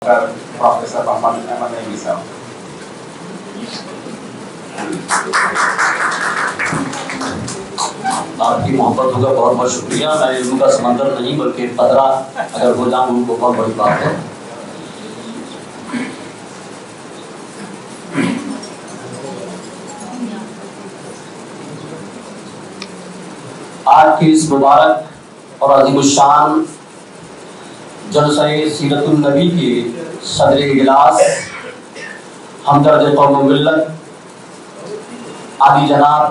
Profesor Muhammad Ahmad Misal. آپ کی محبت کا بہت بہت شکریہ. میں علم کا سمندر نہیں بلکہ قطرہ اگر ہو جاؤں ان کو بہت بڑی بات ہے. آج کی اس مبارک اور عظیم الشان جلسہ سیرت النبی کے صدر اجلاس ہمدرد قوم و ملت عالی جناب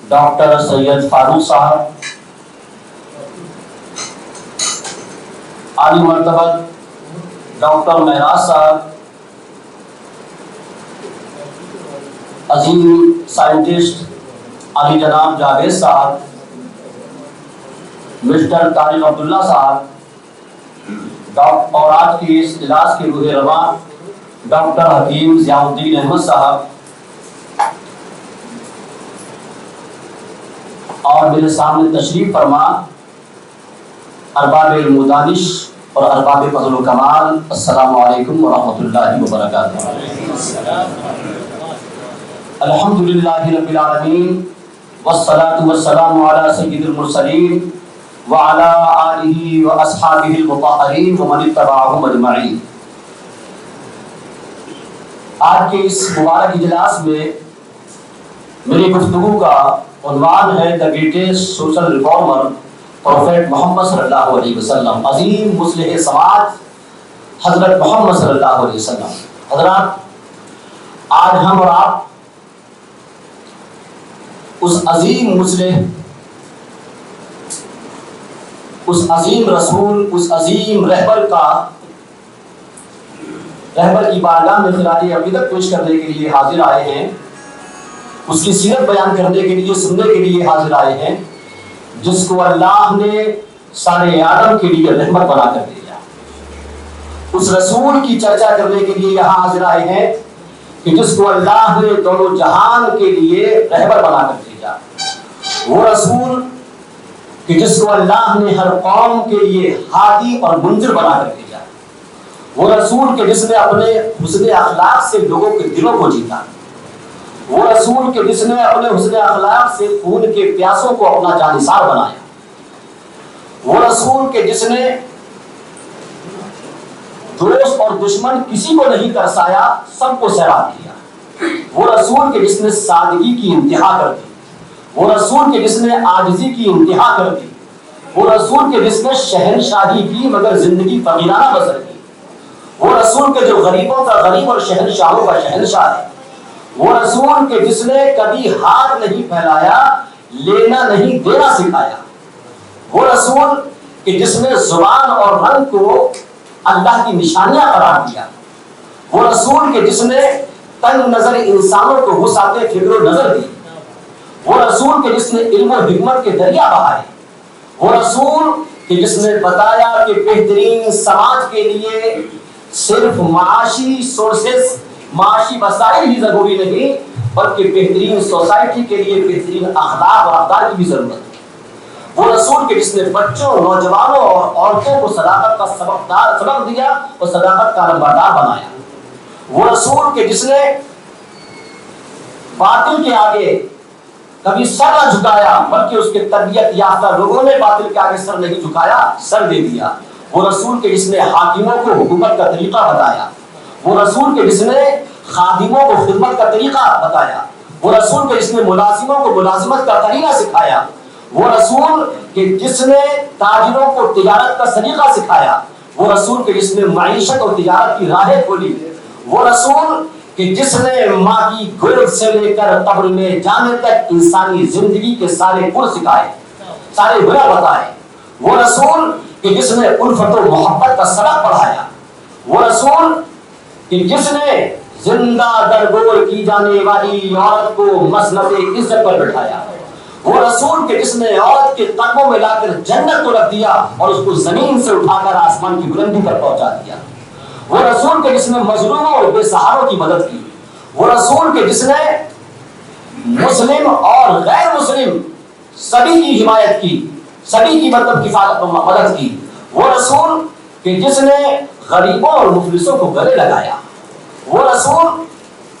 ڈاکٹر سید فاروق صاحب، عالی مرتبت ڈاکٹر معراج صاحب، عظیم سائنٹسٹ عالی جناب جاوید صاحب، مسٹر طارق عبداللہ صاحب، اور آج کی اس اجلاس کے روح رواں ڈاکٹر حکیم ضیاء الدین احمد صاحب، اور میرے سامنے تشریف فرما ارباب علم و دانش اور ارباب فضل و کمال، السلام علیکم ورحمۃ اللہ وبرکاتہ. الحمدللہ رب العالمین والصلاة والسلام علی سید المرسلین وعلی آلہ واصحابہ المطہرین ومن اتبعہم اجمعین. آج کے اس مبارک اجلاس میں میری گفتگو کا عنوان ہے The Greatest Social Reformer Prophet محمد صلی اللہ علیہ وسلم، عظیم مصلح سماج حضرت محمد صلی اللہ علیہ وسلم. حضرات، آج ہم اور آپ اس عظیم مصلح، اس عظیم رسول، اس عظیم رہبر کی بارگاہ میں خراج عقیدت پیش کرنے کے لیے حاضر آئے ہیں، اس کی سیرت بیان کرنے کے لیے، سننے کے لیے حاضر آئے ہیں، جس کو اللہ نے سارے عالم کے لیے رحمت بنا کر دیا. اس رسول کی چرچا کرنے کے لیے یہاں حاضر آئے ہیں کہ جس کو اللہ نے دونوں جہان کے لیے رہبر بنا کر دیا. وہ رسول کہ جس کو اللہ نے ہر قوم کے لیے ہادی اور منذر بنا کر دیا. وہ رسول کہ جس نے اپنے حسن اخلاق سے لوگوں کے دلوں کو جیتا. وہ رسول کہ جس نے اپنے حسن اخلاق سے خون کے پیاسوں کو اپنا جانثار بنایا. وہ رسول کہ جس نے دوست اور دشمن کسی کو نہیں ترسایا، سب کو سیراب کیا. وہ رسول کہ جس نے سادگی کی انتہا کر دی. وہ رسول کہ جس نے عاجزی کی انتہا کر دی. وہ رسول کہ جس نے شہنشاہی کی مگر زندگی فقیرانہ بسر کی. وہ رسول کہ جو غریبوں کا غریب اور شہنشاہوں کا شہنشاہ ہے. وہ رسول کہ جس نے کبھی ہاتھ نہیں پھیلایا، لینا نہیں دینا سکھایا. وہ رسول کہ جس نے زبان اور رنگ کو اللہ کی نشانیاں قرار دیا. وہ رسول کہ جس نے تنگ نظر انسانوں کو وسعت فکر و نظر دی. وہ رسول کہ جس نے علم و حکمت کے دریا بہائے. وہ رسول کہ جس نے بتایا کہ بہترین سماج کے لیے صرف معاشی سورسز، معاشی وسائل ہی ضروری نہیں، بلکہ بہترین سوسائٹی کے لیے بہترین اخلاق اور اقدار کی بھی ضرورت ہے. وہ رسول کہ جس نے بچوں، نوجوانوں اور عورتوں کو صداقت کا سبق دیا اور صداقت کا نمبردار بنایا. وہ رسول کہ جس نے باطل کے آگے کبھی سر نہ جھکایا، بلکہ اس کے تربیت یافتہ لوگوں نے باطل کے آگے سر نہیں جھکایا، سر دے دیا. وہ رسول کہ جس نے حاکموں کو حکومت کا طریقہ بتایا. وہ رسول کہ جس نے خادموں کو خدمت کا طریقہ بتایا. وہ رسول کہ جس نے ملازموں کو ملازمت کا طریقہ سکھایا. وہ رسول کہ جس نے تاجروں کو تجارت کا سلیقہ سکھایا. وہ رسول کہ جس نے معیشت اور تجارت کی راہیں کھولی. وہ رسول کہ جس نے ماں کی گود سے لے کر قبر میں جانے تک انسانی زندگی کے سارے گر سکھائے، سارے ہنر بتائے. وہ رسول کہ جس نے الفت و محبت کا سبق پڑھایا. وہ رسول کہ جس نے زندہ درگور کی جانے والی عورت کو مسند عزت پر بٹھایا. وہ رسول کہ جس نے عورت کے قدموں میں لا کر جنت کو رکھ دیا اور اس کو زمین سے اٹھا کر آسمان کی بلندی پر پہنچا دیا. وہ رسول کہ جس نے مظلوموں اور بے سہاروں کی مدد کی. وہ رسول کہ جس نے مسلم اور غیر مسلم سبھی کی حمایت کی، سبھی کی مدد کی. وہ رسول کہ جس نے غریبوں اور مفلسوں کو گلے لگایا، وہ رسول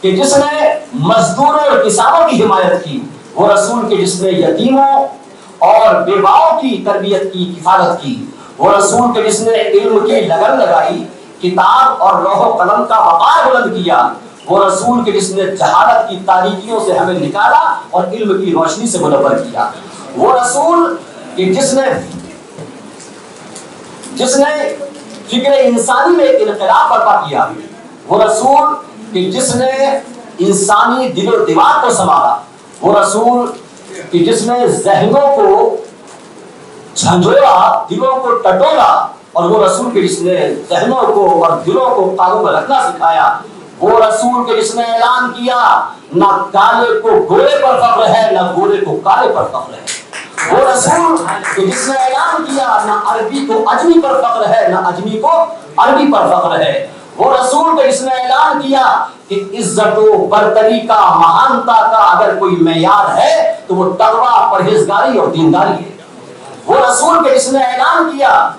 کہ جس نے مزدوروں اور کسانوں کی حمایت کی، وہ رسول کہ جس نے یتیموں اور بیواؤں کی تربیت کی، کفالت کی، وہ رسول کہ جس نے علم کی لگن لگائی، کتاب اور لوح و قلم کا وقار بلند کیا، وہ رسول کہ جس نے جہالت کی تاریکیوں سے ہمیں نکالا اور علم کی روشنی سے منور کیا، وہ رسول کہ جس نے فکر انسانی میں ایک انقلاب برپا کیا، وہ رسول کہ جس نے انسانی دل و دماغ کو سنبھالا، وہ رسول کہ جس نے ذہنوں کو جھنجھوڑا، دلوں کو ٹٹولا، اور وہ رسول کہ جس نے ذہنوں کو اور دلوں کو قابو میں رکھنا سکھایا، وہ رسول کہ جس نے اعلان کیا نہ کالے کو گورے پر فخر ہے، نہ گورے کو کالے پر فخر ہے، وہ رسول کہ جس نے اعلان کیا نہ عربی کو اجمی پر فخر ہے، نہ اجمی کو عربی پر فخر ہے، وہ رسول کہ جس نے اعلان کیا کہ عزت و برتری کا، مہانتا کا اگر کوئی معیار ہے تو وہ تقویٰ، پرہیزگاری اور دینداری ہے، وہ رسول کہ جس نے اعلان کیا،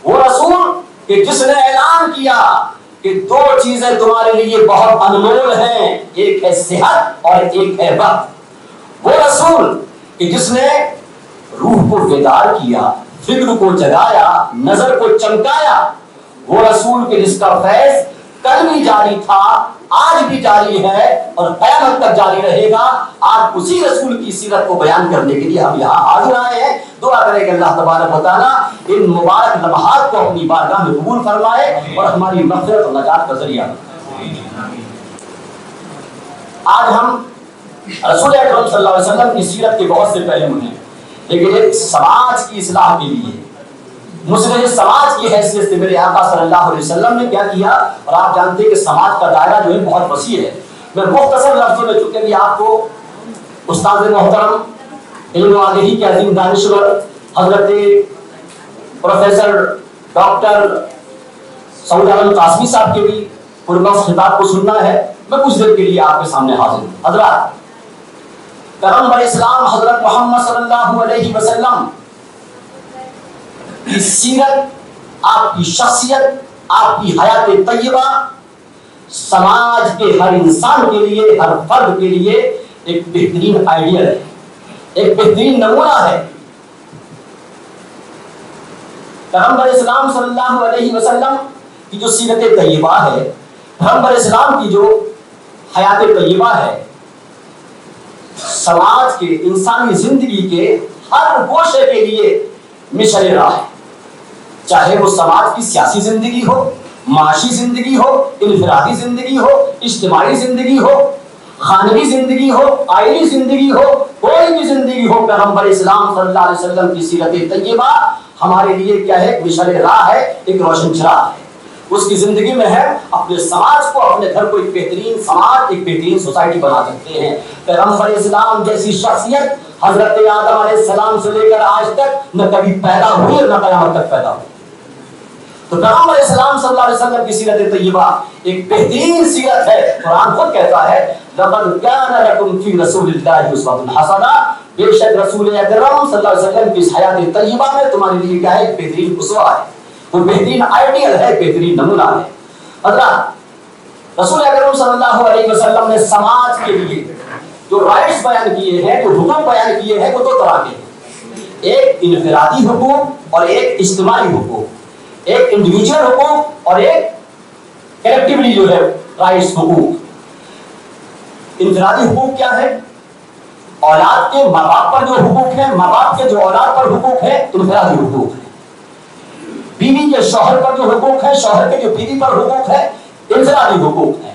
وہ رسول کہ جس نے اعلان کیا کہ دو چیزیں تمہارے لیے بہت انمول ہیں، ایک ہے صحت اور ایک ہے وقت، وہ رسول کہ جس نے روح کو بیدار کیا، فکر کو جگایا، نظر کو چمکایا، وہ رسول کہ جس کا فیض کل بھی جاری تھا، آج بھی جاری ہے اور قیامت تک جاری رہے گا۔ آج اسی رسول کی سیرت کو بیان کرنے کے لیے ہم یہاں حاضر آئے ہیں۔ دعا کریں کہ اللہ تبارک و تعالیٰ ان مبارک لمحات کو اپنی بارگاہ میں قبول فرمائے اور ہماری مغفرت اور نجات کا ذریعہ۔ آج ہم رسول اکرم صلی اللہ علیہ وسلم کی سیرت کے بہت سے پہلو ہیں، لیکن ایک سماج کی اصلاح کے لیے، مسلم سماج کی حیثیت سے میرے آقا صلی اللہ علیہ وسلم نے کیا کیا، اور آپ جانتے ہیں کہ سماج کا دائرہ جو ہے بہت وسیع ہے۔ میں مختصر لفظوں میں چونکہ بھی آپ کو استاد محترم علم و آگہی کے عظیم دانشور حضرت پروفیسر ڈاکٹر سعود عالم قاسمی صاحب کے بھی پرنص خطاب کو سننا ہے، میں کچھ دیر کے لیے آپ کے سامنے حاضر ہوں۔ حضرات، پیغمبر اسلام حضرت محمد صلی اللہ علیہ وسلم کی سیرت، آپ کی شخصیت، آپ کی حیات طیبہ سماج کے ہر انسان کے لیے، ہر فرد کے لیے ایک بہترین آئیڈیل ہے، ایک بہترین نمونہ ہے۔ پیغمبر اسلام صلی اللہ علیہ وسلم کی جو سیرت طیبہ ہے، پیغمبر اسلام کی جو حیات طیبہ ہے، سماج کے، انسانی زندگی کے ہر گوشے کے لیے مشعل راہ ہے، چاہے وہ سماج کی سیاسی زندگی ہو، معاشی زندگی ہو، انفرادی زندگی ہو، اجتماعی زندگی ہو، خانگی زندگی ہو، آئلی زندگی ہو، کوئی بھی زندگی ہو، پیغمبر اسلام صلی اللہ علیہ وسلم کی سیرت طیبہ ہمارے لیے کیا ہے؟ مشعل راہ ہے، ایک روشن چراغ ہے۔ اس کی زندگی میں ہے اپنے سماج کو، اپنے گھر کو ایک بہترین سماج، ایک بہترین سوسائٹی بنا سکتے ہیں۔ پیغمبر اسلام جیسی شخصیت حضرت آدم علیہ السلام سے لے کر آج تک نہ کبھی پیدا ہوئی اور نہ قیامت تک پیدا ہوئی۔ تو پیغمبر اسلام صلی اللہ علیہ وسلم کی سیرت طیبہ ایک بہترین سیرت ہے۔ قرآن خود کہتا ہے لَقَدْ كَانَ لَكُمْ فِي رَسُولِ اللَّهِ أُسْوَةٌ حَسَنَةٌ، بے شک رسول اکرم صلی اللہ علیہ وسلم کی حیات طیبہ میں تمہارے لیے کیا ہے؟ ایک بہترین اسوہ ہے، وہ بہترین آئیڈیل ہے، بہترین نمونہ ہے۔ حضرات، رسول اکرم صلی اللہ علیہ وسلم نے سماج کے لیے جو رائٹس بیان کیے ہیں، جو حقوق بیان کیے ہیں، وہ دو طرح کے ہیں، ایک انفرادی حقوق اور ایک اجتماعی حقوق، ایک انڈیویجول حقوق اور ایک کلیکٹیولی جو ہے رائٹس حقوق۔ انفرادی حقوق کیا ہے؟ اولاد کے ماں باپ پر جو حقوق ہیں، ماں باپ کے جو اولاد پر حقوق ہیں، انفرادی حقوق ہیں۔ بیوی کے شوہر پر جو حقوق ہے، شوہر کے جو بیوی پر حقوق ہے، انفرادی حقوق ہے۔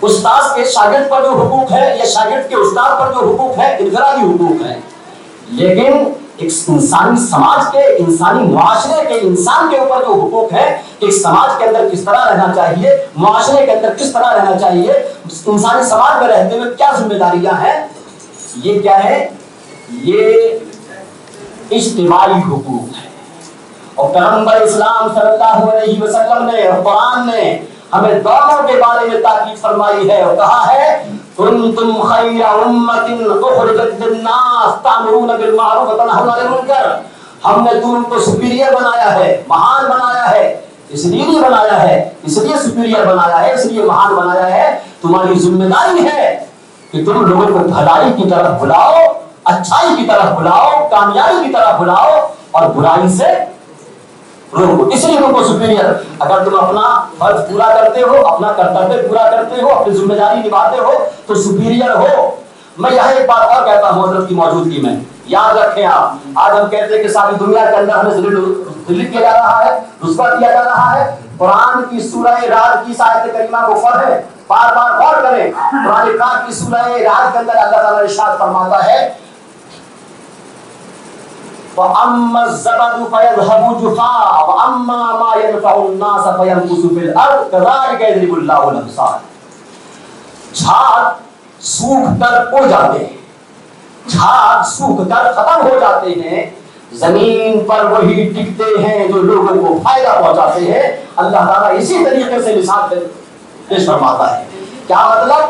استاد کے شاگرد پر جو حقوق ہے یا شاگرد کے استاد پر جو حقوق ہے، انفرادی حقوق ہے۔ لیکن ایک انسانی سماج کے، انسانی معاشرے کے، انسان کے اوپر جو حقوق ہے، ایک سماج کے اندر کس طرح رہنا چاہیے، معاشرے کے اندر کس طرح رہنا چاہیے، انسانی سماج میں رہتے ہوئے کیا ذمہ داریاں ہیں، یہ کیا ہے؟ یہ اجتماعی حقوق ہے۔ اور پیغمبر اسلام صلی اللہ علیہ وسلم نے اور قرآن نے ہمیں دونوں کے بارے میں تاکید فرمائی ہے اور کہا ہے کنتم خیر امۃ اخرجت للناس تأمرون بالمعروف وتنہون عن المنکر، ہم نے تم کو سپیریئر بنایا ہے، مہان بنایا ہے، اس لیے نہیں بنایا ہے، اس لیے سپیریئر بنایا ہے، اس لیے مہان بنایا ہے۔ تمہاری ذمہ داری ہے کہ تم لوگوں کو بھلائی کی طرف بلاؤ، اچھائی کی طرف بلاؤ، کامیابی کی طرف بلاؤ اور برائی سے روکو۔ اس لیے تم کو سپیریئر۔ اگر تم اپنا فرض پورا کرتے ہو، اپنا کرتویہ پورا کرتے ہو، اپنی ذمہ داری نبھاتے ہو تو سپیریئر ہو۔ میں یہاں ایک بات اور کہتا ہوں حضرت کی موجودگی میں، یاد رکھیں آپ، آج ہم کہتے ہیں کہ ساری دنیا کے اندر ہمیں ذلیل کیا جا رہا ہے، رسوا کیا جا رہا ہے۔ قرآن کی سورہ رعد کی آیت کریمہ کو پڑھیں، بار بار غور کریں۔ قرآن پاک کی سورہ رعد کے اندر اللہ تعالیٰ ارشاد فرماتا ہے وَأَمَّا الزَّبَدُ فَيَذْهَبُ جُفَاءً وَأَمَّا مَا يَنفَعُ النَّاسَ فَيَمْكُثُ فِي الْأَرْضِ كَذَلِكَ يَضْرِبُ اللَّهُ الْأَمْثَالَ۔ جھاگ سوکھ کر اڑ جاتے ہیں، جھاگ سوکھ کر ختم ہو جاتے ہیں، زمین پر وہی ٹکتے ہیں جو لوگوں کو فائدہ پہنچاتے ہیں۔ اللہ تعالیٰ اسی طریقے سے مثال پیش فرماتا ہے۔ کیا مطلب؟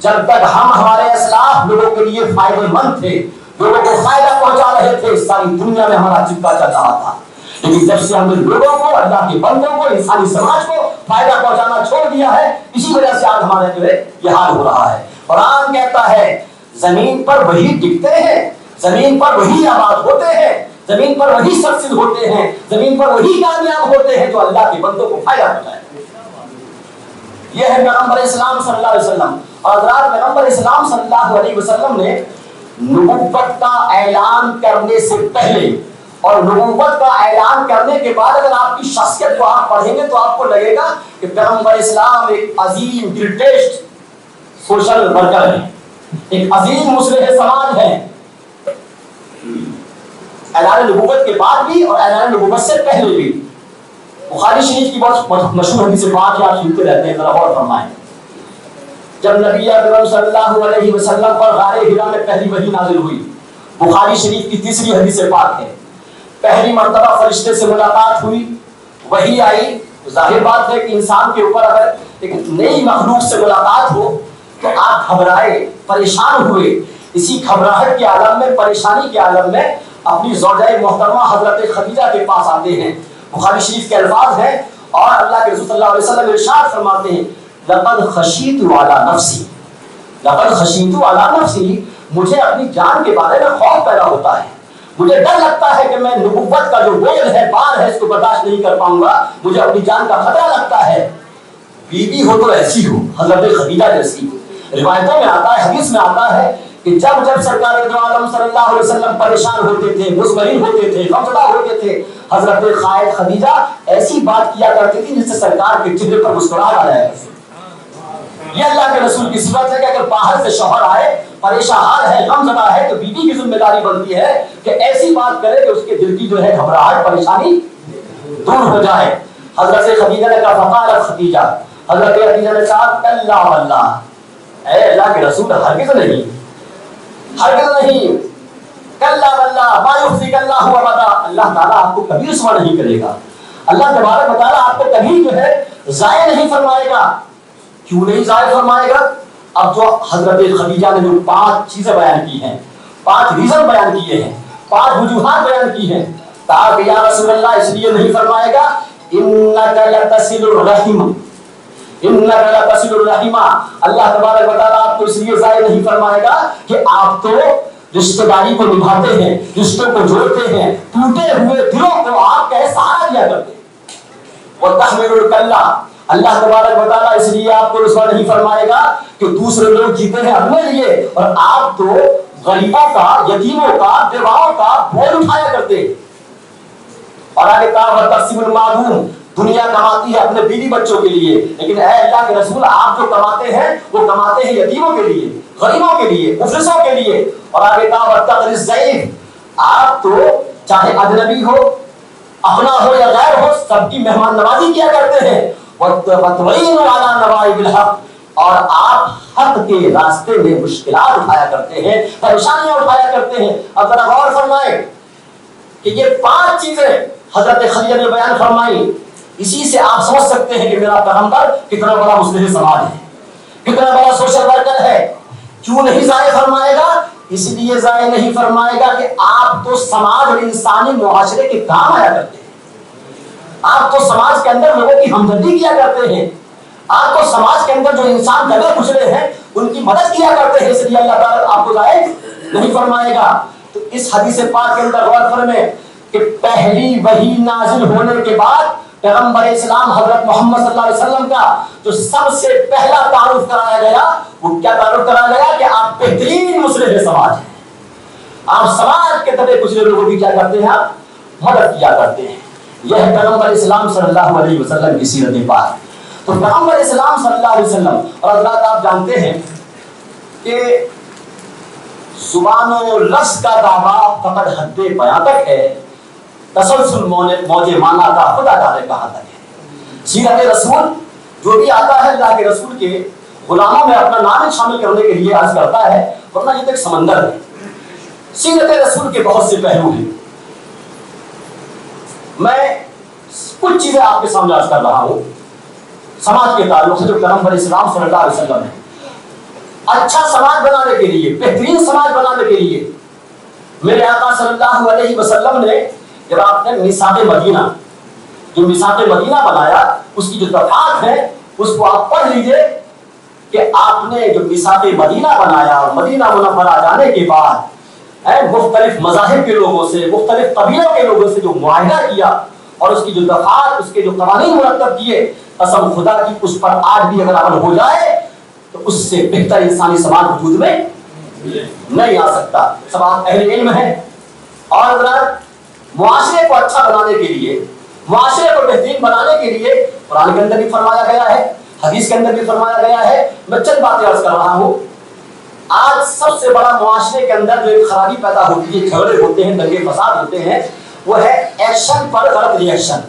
جب تک ہم ہمارے اسلاف لوگوں کے لیے فائدہ مند تھے، لوگوں کو فائدہ پہنچا رہے تھے، ساری دنیا میں ہمارا چپکا چل رہا تھا۔ لیکن جب سے ہم نے لوگوں کو، اللہ کے بندوں کو، انسانی سماج کو فائدہ پہنچانا چھوڑ دیا ہے، اسی وجہ سے آج ہمارے جو ہے یہ حال ہو رہا ہے۔ قرآن کہتا ہے زمین پر وہی ٹکتے ہیں، زمین پر وہی آباد ہوتے ہیں، زمین پر وہی سکسیس ہوتے ہیں، زمین پر وہی کامیاب ہوتے ہیں جو اللہ کے بندوں کو فائدہ پہنچائے۔ یہ ہے پیغمبر اسلام صلی اللہ علیہ وسلم۔ اور حضرات پیغمبر اسلام صلی اللہ علیہ وسلم نے نبوت کا اعلان کرنے سے پہلے اور نبوت کا اعلان کرنے کے بعد اگر آپ کی شخصیت کو آپ پڑھیں گے تو آپ کو لگے گا کہ پیغمبر اسلام ایک عظیم گریٹسٹ سوشل ورکر ہے، ایک عظیم مصلح سماج ہے۔ اعلان نبوت کے بعد بھی اور اعلان نبوت سے پہلے بھی بخاری شریف کی بہت مشہور حدیث پاک آپ سنتے رہتے ہیں، ذرا غور فرمائیں۔ جب نبی اکرم صلی اللہ علیہ وسلم پر غار حرا میں پہلی وحی نازل ہوئی، بخاری شریف کی تیسری حدیث پاک ہے، پہلی مرتبہ فرشتے سے ملاقات ہوئی، وحی آئی۔ ظاہر بات ہے کہ انسان کے اوپر اگر ایک نئی مخلوق سے ملاقات ہو تو آپ گھبرائے، پریشان ہوئے۔ اسی گھبراہٹ کے عالم میں، پریشانی کے عالم میں اپنی زوجہ محترمہ حضرت خدیجہ کے پاس آتے ہیں۔ بخاری شریف کے الفاظ ہیں اور اللہ کے رسول صلی اللہ علیہ وسلم ارشاد فرماتے ہیں لقد خشیت علی نفسی، لقد خشیت علی نفسی، مجھے اپنی جان کے بارے میں خوف پیدا ہوتا ہے، مجھے ڈر لگتا ہے کہ میں نبوت کا جو بوجھ ہے، بار ہے، اس کو برداشت نہیں کر پاؤں گا، مجھے اپنی جان کا خطرہ لگتا ہے۔ بیوی ہو تو ایسی ہو، حضرت خدیجہ جیسی ہو۔ روایتوں میں آتا ہے، حدیث میں آتا ہے کہ جب جب سرکار دو عالم صلی اللہ علیہ وسلم پریشان ہوتے تھے، مضطرب ہوتے تھے، غمزدہ ہوتے تھے، حضرت خائد خدیجہ ایسی بات کیا کرتی تھی جس سے سرکار کے چہرے پر مسکراہٹ آ جائے۔ یہ اللہ کے رسول کی صفت ہے کہ اگر باہر سے شوہر آئے، پریشان ہے، غمزدہ ہے، تو بیوی کی ذمہ داری بنتی ہے کہ ایسی بات کرے کہ اس کے دل کی جو ہے گھبراہٹ، پریشانی دور ہو جائے۔ حضرت خدیجہ نے کہا فقالت خدیجہ، حضرت خدیجہ نے کہا کلا واللہ، اے اللہ کے رسول ہرگز نہیں، ہرگز نہیں، کلا واللہ ما یخزیک اللہ ابدا، اللہ تعالیٰ آپ کو کبھی رسوا نہیں کرے گا، اللہ تبارک و تعالیٰ آپ کو کبھی جو ہے ضائع نہیں فرمائے گا۔ کیوں نہیں ضائع فرمائے گا؟ اب جو حضرت خدیجہ نے جو 5 چیزیں بیان کی ہیں، 5 ریزن بیان کیے ہیں، 5 وجوہات بیان کی ہیں، کہا کہ یا رسول اللہ اس لیے نہیں فرمائے گا انک لتصل الرحم، انک لتصل الرحم، اللہ تبارک و تعالیٰ آپ کو اس لیے ضائع نہیں فرمائے گا کہ آپ تو رشتہ داری کو نبھاتے ہیں، رشتوں کو جوڑتے ہیں، ٹوٹے ہوئے دلوں کو آپ کا سہارا دیا کرتے ہیں۔ وتحمل الکلہ، اللہ تبارک و تعالیٰ اس لیے آپ کو رسوا نہیں فرمائے گا کہ دوسرے لوگ جیتے ہیں اپنے لیے اور آپ تو غریبوں کا، یتیموں کا، بیواؤں کا بوجھ اٹھایا کرتے ہیں۔ اور آگے کہا وتقسیم المعدوم، دنیا کماتی ہے اپنے بیوی بچوں کے لیے، لیکن اے اللہ کے رسول آپ جو کماتے ہیں وہ کماتے ہیں یتیموں کے لیے، غریبوں کے لیے، مفلسوں کے لیے۔ اور آگے کہا وتقر الضیف، آپ تو چاہے اجنبی ہو، اپنا ہو یا غیر ہو، سب کی مہمان نوازی کیا کرتے ہیں۔ وتعین علی نوائب الحق، اور آپ حق کے راستے میں مشکلات اٹھایا کرتے ہیں، پریشانیاں اٹھایا کرتے ہیں۔ اب ذرا غور فرمائیں کہ یہ 5 چیزیں حضرت خدیجہ نے بیان فرمائی، اسی سے آپ سمجھ سکتے ہیں کہ میرا پیغمبر کتنا بڑا مصلح سماج ہے، کتنا بڑا سوشل ورکر ہے۔ کیوں نہیں ضائع فرمائے گا؟ اس لیے ضائع نہیں فرمائے گا کہ آپ تو سماج اور انسانی معاشرے کے کام آیا کرتے ہیں، آپ تو سماج کے اندر لوگوں کی ہمدردی کیا کرتے ہیں، آپ تو سماج کے اندر جو انسان دبے کچلے ہیں ان کی مدد کیا کرتے ہیں، اس لیے اللہ تعالیٰ آپ کو ضائع نہیں فرمائے گا۔ تو اس حدیث پاک کے اندر غور فرمائیں کہ پہلی وحی نازل ہونے کے بعد پیغمبر اسلام حضرت محمد صلی اللہ علیہ وسلم کا جو سب سے پہلا تعارف کرایا گیا وہ کیا تعارف کرایا گیا کہ آپ بہترین مصلح سماج ہیں، آپ سماج کے دبے کچلے لوگوں کی کیا کرتے ہیں، آپ مدد کیا کرتے ہیں۔ یہ ہے پیغمبر اسلام صلی اللہ علیہ وسلم کی سیرت پاک۔ تو پیغمبر اسلام صلی اللہ علیہ وسلم اور حضرات آپ جانتے ہیں کہ زبان و لفظ کا دعویٰ فقط حد بیاں تک ہے، تسلسل موج مانا کا خدا تعالی کہاں تک ہے۔ سیرت رسول جو بھی آتا ہے اللہ کے رسول کے غلاموں میں اپنا نام شامل کرنے کے لیے عرض کرتا ہے، ورنہ یہ تو ایک سمندر ہے۔ سیرت رسول کے بہت سے پہلو ہیں، میں کچھ چیزیں آپ کے سامنے عرض کر رہا ہوں سماج کے تعلق سے جو پیغمبر اسلام صلی اللہ علیہ وسلم ہے۔ اچھا سماج بنانے کے لیے، بہترین سماج بنانے کے لیے میرے آقا صلی اللہ علیہ وسلم نے جب آپ نے میثاق مدینہ، جو میثاق مدینہ بنایا اس کی جو دفعات ہے اس کو آپ پڑھ لیجئے کہ آپ نے جو میثاق مدینہ بنایا، مدینہ منورہ جانے کے بعد مختلف مذاہب کے لوگوں سے، مختلف قبیلوں کے لوگوں سے جو معاہدہ کیا اور اس کی جو دفعات، اس کے جو قوانین مرتب کیے، قسم خدا کی اس پر آج بھی اگر عمل ہو جائے تو اس سے بہتر انسانی سماج وجود میں نہیں آ سکتا۔ سب آپ اہل علم ہیں اور حضرات معاشرے کو اچھا بنانے کے لیے، معاشرے کو بہترین بنانے کے لیے قرآن کے اندر بھی فرمایا گیا ہے، حدیث کے اندر بھی فرمایا گیا ہے۔ میں چند باتیں عرض کر رہا ہوں۔ آج سب سے بڑا معاشرے کے اندر جو ایک خرابی پیدا ہوتی ہے، جھگڑے ہوتے ہیں، دنگے فساد ہوتے ہیں، وہ ہے ایکشن پر غلط ریئیکشن۔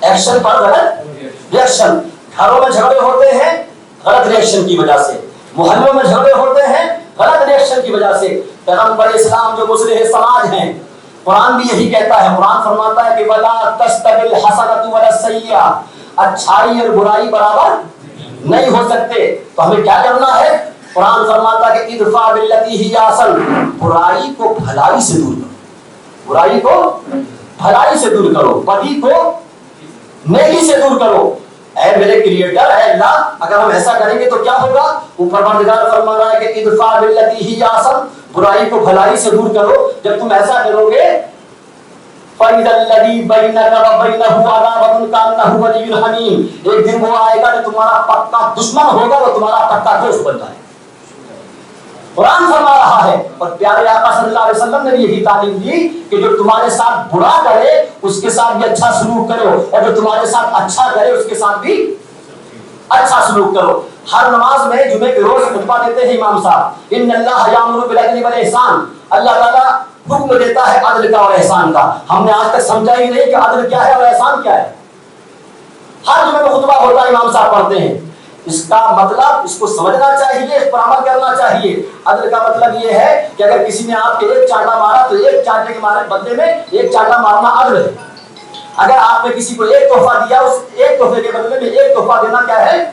ایکشن پر غلط ریئیکشن۔ گھروں میں جھگڑے ہوتے ہیں غلط ریئیکشن کی وجہ سے، محلوں میں جھگڑے ہوتے ہیں غلط ریئیکشن کی وجہ سے۔ پیغمبر اسلام جو مصلح سماج ہیں، قرآن بھی یہی کہتا ہے، قرآن فرماتا ہے کہ وَلَا تَسْتَوِي الْحَسَنَةُ وَلَا السَّيِّئَةُ، اچھائی اور برائی برابر نہیں ہو سکتے۔ تو ہمیں کیا کرنا ہے؟ قرآن فرماتا ہے کہ ادفع باللتی ہی احسن، برائی کو بھلائی سے دور کرو، برائی کو بھلائی سے دور کرو، بدی کو نیکی سے دور کرو۔ اے میرے کریٹر، اے اللہ، اگر ہم ایسا کریں گے تو کیا ہوگا؟ اوپر پروردگار فرما رہا ہے کہ ادفع باللتی ہی احسن، برائی کو بھلائی سے دور کرو۔ جب تم ایسا کرو گے فَإِذَا الَّذِي بَيْنَكَ وَبَيْنَهُ عَدَاوَةٌ كَأَنَّهُ وَلِيٌّ حَمِيمٌ، ایک دن وہ آئے گا جو تمہارا پکا دشمن ہوگا، وہ تمہارا پکا دوست بن جائے۔ قرآن فرما رہا ہے، اور پیارے آقا صلی اللہ علیہ وسلم نے بھی یہی تعلیم دی کہ جو تمہارے ساتھ برا کرے اس کے ساتھ بھی اچھا سلوک کرو، اور جو تمہارے ساتھ اچھا کرے اس کے ساتھ بھی اچھا سلوک کرو۔ ہر نماز میں جمعے کے روز خطبہ دیتے ہیں امام صاحب، ان اللہ یامر بالعدل والاحسان، اللہ تعالیٰ حکم دیتا ہے عدل کا اور احسان کا۔ ہم نے آج تک سمجھا ہی نہیں کہ عدل کیا ہے اور احسان کیا ہے۔ ہر جمعے میں خطبہ ہوتا ہے، امام صاحب پڑھتے ہیں، اس کا مطلب اس کو سمجھنا چاہیے، اس پر عمل کرنا چاہیے۔ عدل کا مطلب یہ ہے کہ اگر کسی نے آپ کے ایک چانٹا مارا تو ایک چانٹے کے مارے بدلے میں ایک چانٹا مارنا عدل ہے۔ اگر آپ نے کسی کو ایک تحفہ دیا، اس ایک تحفے کے بدلے میں ایک تحفہ دینا کیا ہے؟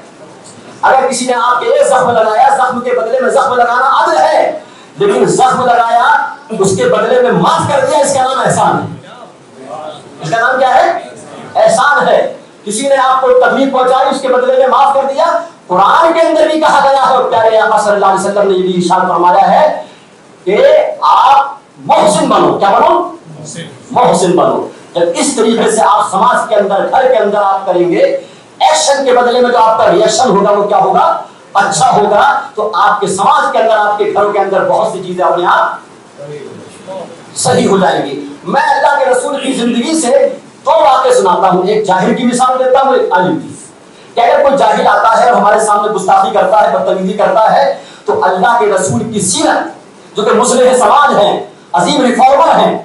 اگر کسی نے آپ کے ایک زخم لگایا، زخم کے بدلے میں زخم لگانا عدل ہے، لیکن زخم لگایا اس کے بدلے میں معاف کر دیا، اس کا نام احسان ہے۔ اس کا نام کیا ہے؟ احسان ہے۔ کسی نے آپ کو تکلیف پہنچائی، اس کے بدلے میں معاف کر دیا۔ قرآن کے اندر بھی کہا گیا ہے، اور پیارے آقا صلی اللہ علیہ وسلم نے یہ بھی ارشاد فرمایا ہے کہ آپ محسن بنو۔ کیا بنو؟ محسن بنو۔ جب اس طریقے سے آپ سماج کے اندر، گھر کے اندر آپ کریں گے، ایکشن کے بدلے میں جو آپ کا ریئیکشن ہوگا وہ کیا ہوگا؟ اچھا ہوگا، تو آپ کے سماج کے اندر، آپ کے گھروں کے اندر بہت سی چیزیں اپنے آپ صحیح ہو جائیں گی۔ میں اللہ کے رسول کی زندگی سے دو واقعے سناتا ہوں، ایک جاہل کی مثال دیتا ہوں، ایک عالم کی۔ کہ اگر کوئی جاہل آتا ہے اور ہمارے سامنے گستاخی کرتا ہے، بدتمیزی کرتا ہے، تو اللہ کے رسول کی سیرت، جو کہ مصلح سماج ہیں، عظیم ریفارمر ہیں،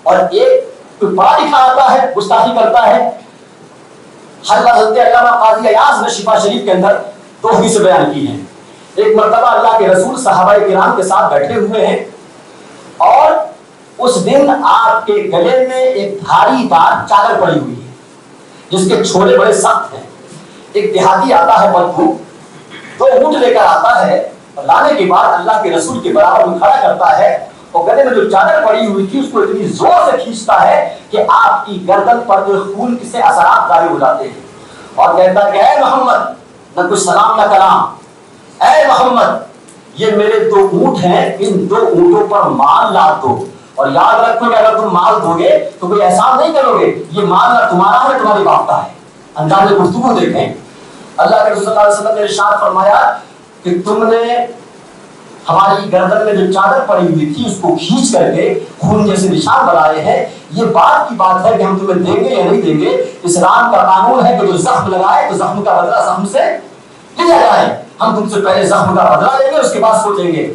اور ایک کوئی پڑھا لکھا آتا ہے گستاخی کرتا ہے، حضرت علامہ قاضی ایاز نے شفا شریف کے اندر دو حدیثیں بیان کی ہیں۔ ایک مرتبہ اللہ کے رسول صحابہ کرام کے ساتھ بیٹھے ہوئے ہیں، اور اس دن آپ کے گلے میں ایک بھاری دار چادر پڑی ہوئی ہے جس کے چھولے بڑے سخت ہیں۔ ایک دیہاتی آتا ہے بدبو، تو اونٹ لے کر آتا ہے اور لانے کے بعد اللہ کے رسول کے برابر میں کھڑا کرتا ہے اور گلے میں جو چادر پڑی ہوئی تھی اس کو اتنی زور سے کھینچتا ہے کہ آپ کی گردن پر جو خون سے اثرات جاری ہو جاتے ہیں، اور کہتا ہے کہ اے محمد، نہ کوئی سلام نہ کلام، اے محمد یہ میرے 2 اونٹ ہیں، ان 2 اونٹوں پر مال لاد دو، اور یاد رکھو کہ اگر تم مال دو گے تو کوئی احسان نہیں کرو گے، یہ مال نہ تمہارا ہے تمہارے باپ کا ہے۔ انداز گفتگو دیکھیں، اللہ کے رسول صلی اللہ علیہ وسلم نے ارشاد فرمایا کہ تم نے ہماری گردن میں جو چادر پڑی ہوئی تھی اس کو کھینچ کر کے خون جیسے نشان بنائے ہیں، یہ بات کی بات ہے کہ ہم تمہیں دیں گے یا نہیں دیں گے۔ اسلام کا قانون ہے کہ جو زخم لگائے تو زخم کا بدلہ زخم سے لیا جائے، ہم تم سے پہلے زخم کا بدلہ لیں گے اس کے بعد سوچیں گے۔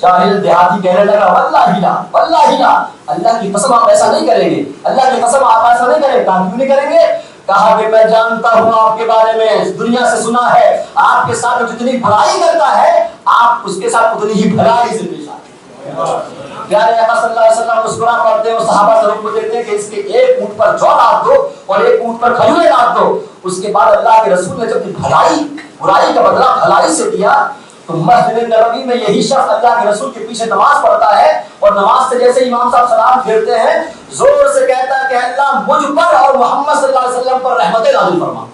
جاہل دیہاتی کہنے لگا واللہ لا واللہ لا، اللہ کی قسم آپ ایسا نہیں کریں گے، اللہ کی قسم آپ ایسا نہیں کریں گے۔ کہا کیوں نہیں کریں گے؟ کہا کہ میں جانتا ہوں آپ کے بارے میں، دنیا سے سنا ہے آپ کے ساتھ جتنی بھلائی کرتا ہے آپ اس کے ساتھ اتنی ہی بھلائی سے پیش آتے ہیں۔ پیارے آقا صلی اللہ علیہ وسلم مسکرا پڑتے ہیں اور صحابہ سے حکم دیتے ہیں کہ اس کے 1 اونٹ پر جو لاد دو اور 1 اونٹ پر کھجوریں لاد دو۔ اس کے بعد اللہ کے رسول نے جب برائی کا بدلہ بھلائی سے دیا تو مسجد نبوی میں یہی شخص اللہ کے رسول کے پیچھے نماز پڑھتا ہے اور نماز سے جیسے امام صاحب سلام پھیرتے ہیں زور سے کہتا ہے کہ اللہ مجھ پر اور محمد صلی اللہ علیہ وسلم پر رحمت نازل فرما۔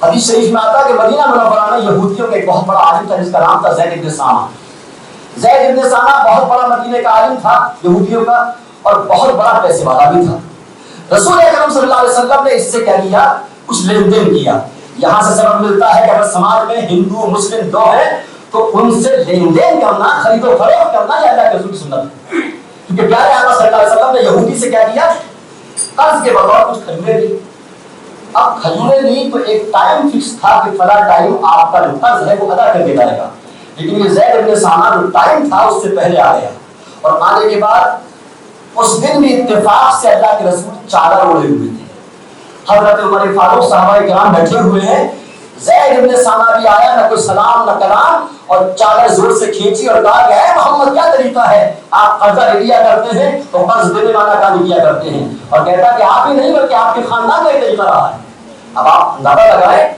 حدیث شریف میں آتا ہے کہ مدینہ منورہ میں یہودیوں کا ایک بہت بڑا عالم تھا جس کا نام تھا زید بن سامہ۔ زید بن سامہ بہت بڑا مدینے کا عالم تھا یہودیوں کا اور بہت بڑا پیسے والا بھی تھا۔ رسول اکرم صلی اللہ علیہ وسلم نے اس سے کیا کیا؟ کچھ لین دین کیا۔ یہاں سے سبق ملتا ہے کہ اگر سماج میں ہندو مسلم 2 ہیں تو ان سے لین دین کرنا، خرید و فروخت کرنا یہ اللہ کے رسول کی سنت ہے۔ کیونکہ پیارے آقا صلی اللہ علیہ وسلم نے یہودی سے کیا کیا؟ قرض کے بطور کچھ کھجوریں دی۔ اب کھجوریں دی تو ایک ٹائم فکس تھا کہ فلاں ٹائم آپ کا جو قرض ہے وہ ادا کر کے جائے گا، لیکن یہ زید بن سامہ جو ٹائم تھا اس سے پہلے آ گیا، اور آنے کے بعد اس دن بھی اتفاق سے اللہ کے رسول چادر اوڑھے ہوئے تھے۔ حضرت عمر فاروق صحابہ کرام بیٹھے ہوئے ہیں، زید بن سامہ بھی آیا، نہ کوئی سلام نہ کلام، اور چادر زور سے کھینچی اور کہا کہ اے محمد کیا طریقہ ہے، آپ قرضہ لے لیا کرتے ہیں تو قرض دینے والا کام کیا کرتے ہیں، اور کہتا کہ آپ ہی نہیں بلکہ آپ کے خاندان کا یہ طریقہ رہا ہے۔ اب آپ اندازہ لگائیں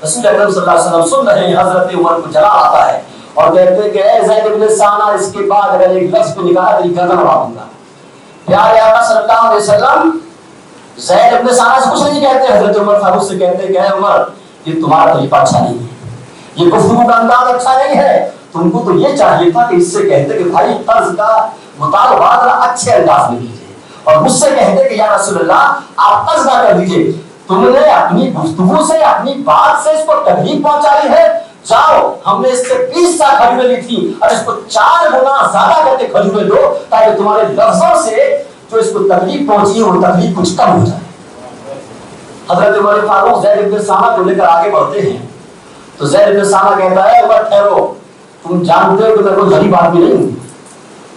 رسول اکرم صلی اللہ علیہ وسلم سن رہے ہیں، حضرت عمر کو جلا آتا ہے اور کہتے ہیں کہ اے زید بن سامہ اس کے بعد اگر ایک لفظ کو نکالا تیری گردن اڑا دوں گا۔ پیارے آقا صلی اللہ علیہ وسلم زید بن سامہ سے کچھ نہیں کہتے، حضرت عمر فاروق سے کہتے ہیں کہ اے عمر یہ تمہارا طریقہ اچھا نہیں ہے، یہ گفتگو کا انداز اچھا نہیں ہے، تم کو تو یہ چاہیے تھا کہ اس سے کہتے کہ بھائی قرض کا مطالبہ اچھے انداز میں کیجیے، اور مجھ سے کہتے کہ یا رسول اللہ آپ قرض نہ کر دیجیے۔ تم نے اپنی گفتگو سے اپنی بات سے اس کو تکلیف پہنچائی ہے، جاؤ ہم نے اس سے 20 سا کھجوریں لی تھی اور اس کو 4 گنا زیادہ کر کے کھجوریں دو تاکہ تمہارے لفظوں سے جو اس کو تکلیف پہنچی ہے وہ تکلیف کچھ کم ہو جائے۔ حضرت عمر فاروق زید بن سامہ کو لے کر آگے بڑھتے ہیں تو زید بن سامہ کہتا ہے عمر ٹھہرو، تم جانتے ہو کہ میں کوئی غریب آدمی نہیں ہوں،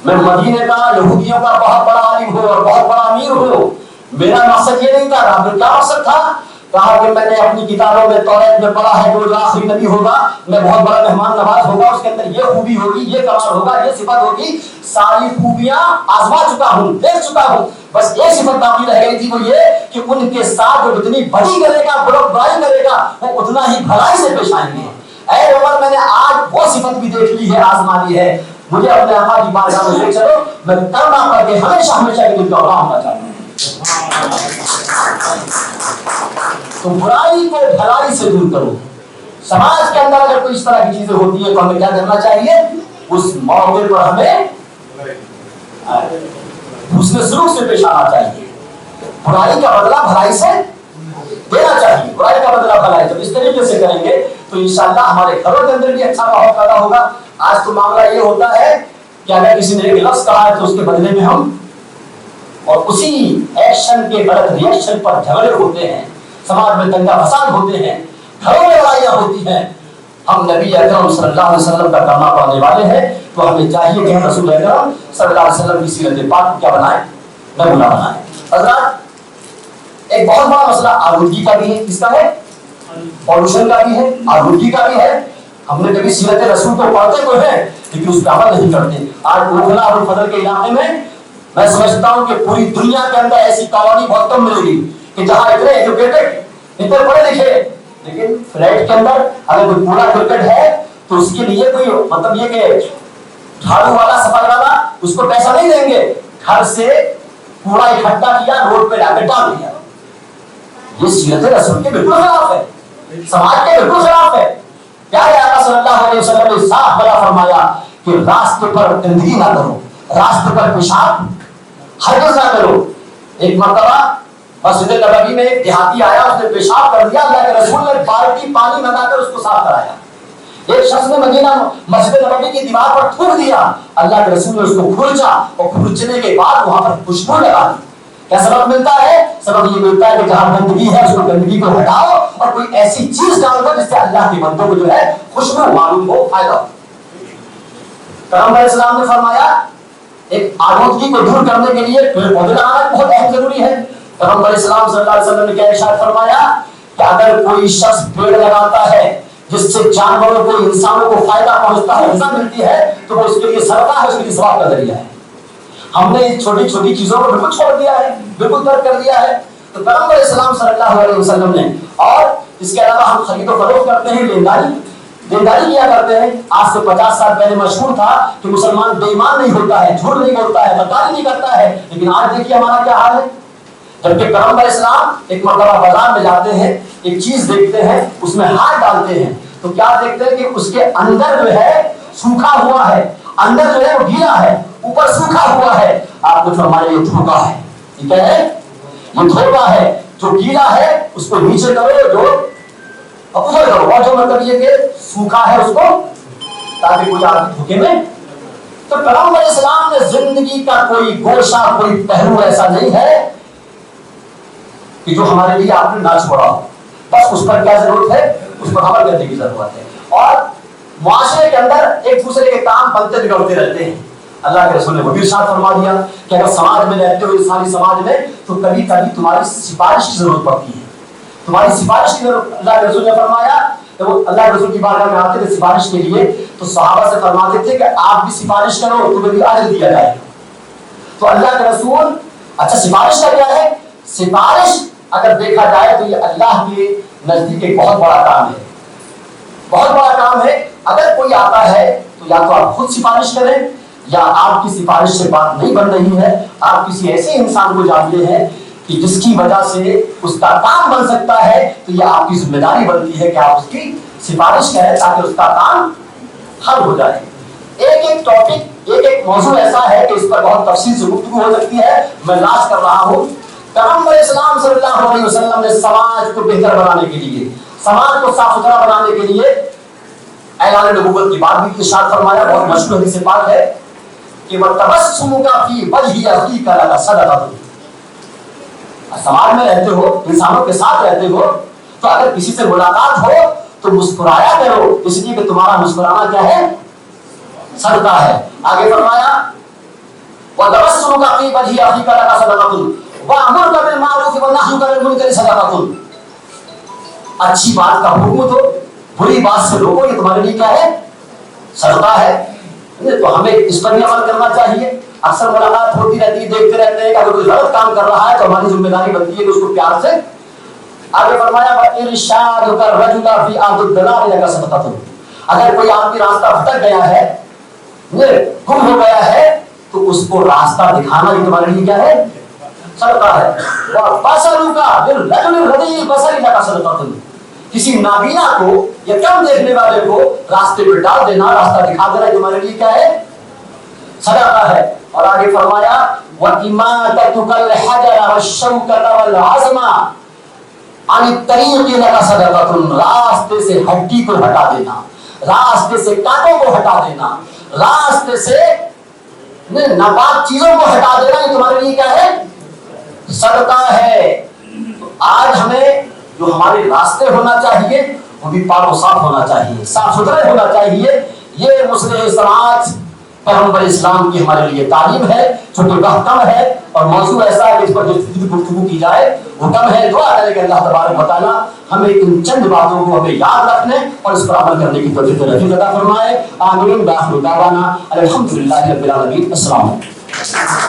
میں مدینے کا یہودیوں کا بہت بڑا عالم ہوں اور بہت بڑا امیر ہوں، میرا مقصد یہ نہیں تھا۔ کیا مقصد تھا؟ کہا کہ میں نے اپنی کتابوں میں توریت میں پڑھا ہے کہ وہ جو آخری نبی ہوگا میں بہت بڑا مہمان نواز ہوگا، اس کے اندر یہ خوبی ہوگی، یہ کمال ہوگا، یہ صفت ہوگی، ساری خوبیاں آزما چکا ہوں، دیکھ چکا ہوں، بس ایک صفت باقی رہ گئی تھی، وہ یہ کہ ان کے ساتھ جو جتنی بڑی کرے گا برائی کرے گا وہ اتنا ہی بھلائی سے پیش آئیں گے۔ اے عمر میں نے آج وہ صفت بھی دیکھ لی ہے، آزما لی ہے، مجھے اپنے آقا کی بارگاہ میں لے چلو، میں کرنا کر کے ہمیشہ ہمیشہ کے دل کا غلام ہونا چاہتا ہوں۔ تو برائی کو بھلائی سے دور کرو۔ سماج کے اندر اگر کوئی اس طرح کی چیزیں ہوتی ہیں تو ہمیں کیا کرنا چاہیے؟ اس موقع پر ہمیں حسن سلوک سے پیش آنا چاہیے، برائی کا بدلہ بھلائی سے دینا چاہیے، برائی کا بدلہ بھلائی جب اس طریقے سے کریں گے تو انشاءاللہ ہمارے گھروں کے اندر بھی اچھا ماحول پیدا ہوگا۔ آج تو معاملہ یہ ہوتا ہے کہ اگر کسی نے ایک لفظ کہا ہے تو اس کے بدلے میں ہم اور اسی ایکشن کے غلط ریئیکشن پر جھگڑے ہوتے ہیں، سماج میں دنگا فساد ہوتے ہیں، گھروں میں لڑائیاں ہوتی ہیں۔ ہم نبی اکرم صلی اللہ علیہ وسلم کا کلمہ پڑھنے والے ہیں تو ہمیں چاہیے کہ ہم رسول اکرم صلی اللہ علیہ وسلم کی سیرت پاک کو کیا بنائیں؟ نمونہ بنائیں۔ حضرات ایک بہت بڑا مسئلہ آلودگی کا بھی ہے، کس کا ہے؟ پولوشن کا بھی ہے، آلودگی کا بھی ہے۔ ہم نے کبھی سیرت رسول کو پڑھتے تو ہیں لیکن اس پہ عمل نہیں کرتے۔ آج اوکھلا اور الفضل کے علاقے میں میں سمجھتا ہوں کہ پوری دنیا کے اندر ایسی کالونی بہت کم ملے گی کہ جہاں اتنے ایجوکیٹڈ اتنے پڑھے لکھے لیکن فلیٹ کے اندر اگر کوئی کوڑا کرکٹ ہے تو اس کے لیے کوئی مطلب یہ کہ جھاڑو والا صفائی والا اس کو پیسہ نہیں دیں گے، گھر سے کوڑا اکٹھا کیا روڈ پہ لا کے ڈال دیا. یہ سیرت رسول کے بالکل خلاف ہے، سماج کے بالکل خلاف ہے. پیارے آقا صلی اللہ علیہ وسلم نے صاف بڑا فرمایا کہ راستے پر گندگی نہ کرو، راستے پر پیشاب ہرگز نہ کرو. ایک مرتبہ مسجد نبوی میں ایک دیہاتی آیا، اس نے پیشاب کر دیا، اللہ کے رسول نے بالٹی پانی منگا کر اس کو صاف کرایا. ایک شخص نے مدینہ مسجد نبوی کی دیوار پر تھوک دیا، اللہ کے رسول نے اس کو کھرچا اور کھرچنے کے بعد وہاں پر خوشبو لگا دی. کیا سبب ملتا ہے؟ سبب یہ ملتا ہے کہ جہاں گندگی ہے اس کو گندگی کو ہٹاؤ اور کوئی ایسی چیز ڈال دو جس سے اللہ کے بندوں کو جو ہے خوشبو معلوم ہو، فائدہ ہو. پیغمبر اسلام نے فرمایا ایک آلودگی کو دور کرنے کے لیے پیڑ پودے لگانا بہت اہم ضروری ہے. پیغمبر اسلام صلی اللہ علیہ وسلم نے کیا ارشاد فرمایا کہ اگر کوئی شخص پیڑ لگاتا ہے جس سے جانوروں کو انسانوں کو فائدہ پہنچتا ہے، غذا ملتی ہے، تو وہ اس کے لیے صدقہ ہے، اس کے لیے ثواب کا ذریعہ ہے. ہم نے اس چھوٹی چھوٹی چیزوں کو بالکل چھوڑ دیا ہے، بالکل ترک کر دیا ہے. تو پیغمبر اسلام صلی اللہ علیہ وسلم نے، اور اس کے علاوہ ہم خرید و فروخت کرتے ہیں، دینداری کیا کرتے ہیں. آج سے 50 سال پہلے مشہور تھا کہ مسلمان بے ایمان نہیں ہوتا ہے، جھوٹ نہیں بولتا ہے، غداری نہیں کرتا ہے، لیکن آج دیکھیے ہمارا کیا حال ہے. جبکہ پیغمبر اسلام ایک مرتبہ بازار میں جاتے ہیں، ایک چیز دیکھتے ہیں، اس میں ہاتھ ڈالتے ہیں تو کیا دیکھتے ہیں کہ اس کے اندر جو ہے سوکھا ہوا ہے، اندر جو ہے وہ گیلا ہے، اوپر سوکھا ہوا ہے. آپ کو فرمایا یہ دھوکا ہے. ٹھیک ہے، یہ دھوکا ہے. جو گیلا ہے اس کو نیچے کرو، جو اوپر کرو، اور جو مطلب یہ کہ سوکھا ہے اس کو تاکہ کوئی آدمی دھوکے میں. تو پیغمبر اسلام نے زندگی کا کوئی گوشہ، کوئی پہلو ایسا نہیں ہے کہ جو ہمارے لیے آپ نے نہ چھوڑا ہو. بس اس پر کیا ضرورت ہے، اس پر عمل کرنے کی ضرورت ہے. اور معاشرے کے اندر ایک دوسرے کے کام بنتے بگڑتے رہتے ہیں. اللہ کے رسول نے وہ بھی ارشاد فرما دیا کہ اگر سماج میں رہتے ہو، انسانی سماج میں، تو کبھی کبھی تمہاری سفارش کی ضرورت پڑتی ہے، تمہاری سفارش کی ضرورت. اللہ کے رسول نے فرمایا کہ وہ اللہ کے رسول کی بارگاہ میں آتے تھے سفارش کے لیے، تو صحابہ سے فرماتے تھے کہ آپ بھی سفارش کرو، تمہیں بھی اجر دیا جائے. تو اللہ کے رسول، اچھا سفارش کا کیا ہے؟ سفارش اگر دیکھا جائے تو یہ اللہ کے نزدیک ایک بہت بڑا کام ہے، بہت بڑا کام ہے. اگر کوئی آتا ہے تو یا تو آپ خود سفارش کریں، یا آپ کی سفارش سے بات نہیں بن رہی ہے، آپ کسی ایسے انسان کو جانتے ہیں کہ جس کی وجہ سے اس کا کام بن سکتا ہے، تو یہ آپ کی ذمہ داری بنتی ہے کہ آپ اس کی سفارش کریں تاکہ اس کا کام حل ہو جائے. ایک ٹاپک، ایک موضوع ایسا ہے کہ اس پر بہت تفصیل سے گفتگو ہو سکتی ہے، میں لاش کر رہا ہوں. پیغمبر اسلام صلی اللہ علیہ وسلم نے سماج کو بہتر بنانے کے لیے، سماج کو صاف ستھرا بنانے کے لیے اعلان نبوت کی بات بھی ارشاد فرمایا. بہت مشہور حدیث پاک ہے کہ وَتَبَسُّمُكَ فِي وَجْهِ أَخِيكَ لَكَ صَدَقَةٌ. سماج میں رہتے ہو، انسانوں کے ساتھ رہتے ہو، تو اگر کسی سے ملاقات ہو تو مسکرایا کرو، اس لیے کہ تمہارا مسکرانا کیا ہے؟ صدقہ ہے. آگے فرمایا وَتَبَسُّمُكَ فِي وَجْهِ أَخِيكَ لَكَ صَدَقَةٌ وَأَمُرُكَ بِالْمَعْرُوفِ وَنَهْيُكَ عَنِ الْمُنكَرِ صَدَقَةٌ. اچھی بات کا حکم دو، بری بات سے روکو، یہ تمہارے لیے کیا ہے؟ صدقہ ہے. تو ہمیں اس پر بھی عمل کرنا چاہیے. اکثر ملاقات ہوتی رہتی ہے، دیکھتے رہتے ہیں کہ اگر کوئی غلط کام کر رہا ہے تو ہماری ذمہ داری بنتی ہے کہ اس کو پیار سے. آگے فرمایا وَإِرْشَادُكَ الرَّجُلَ فِي أَرْضِ الضَّلَالِ لَكَ صَدَقَةٌ. اگر کوئی آدمی راستہ بھٹک گیا ہے، گم ہو گیا ہے، تو اس کو راستہ دکھانا بھی تمہارے لیے کیا ہے؟ صدقہ ہے. وَبَصَرُكَ بِالرَّجُلِ الرَّذِي الْبَصَرِ لَكَ صَدَقَةٌ. کسی نابینا کو یا کم دیکھنے والے کو راستے پہ ڈال دینا، راستہ دکھا دینا، تمہارے لیے کیا ہے؟ صدقہ ہے. اور آگے فرمایا وَإِمَاتَتُكَ الْحَجَرَ وَالشَّوْكَةَ وَالْعَظْمَ عَنِ الطَّرِيقِ لَكَ صَدَقَةٌ. راستے سے ہڈی کو ہٹا دینا، راستے سے کانٹوں کو ہٹا دینا، راستے سے ناپاک چیزوں کو ہٹا دینا، یہ تمہارے لیے کیا ہے؟ صدقہ ہے. تو آج ہمیں جو ہمارے راستے ہونا چاہیے وہ بھی پاک و صاف ہونا چاہیے، صاف ستھرے ہونا چاہیے. یہ مصلح سماج پیغمبر اسلام کی ہمارے لیے تعلیم ہے. چونکہ وقت کم ہے اور موضوع ایسا ہے کہ اس پر جو گفتگو کی جائے وہ کم ہے. دعا کریں کہ اللہ تبارک و تعالیٰ ہمیں ان چند باتوں کو ہمیں یاد رکھنے اور اس پر عمل کرنے کی توفیق عطا فرمائے. آمین. بآخر دعوانا الحمدللہ رب العالمین. السلام علیکم.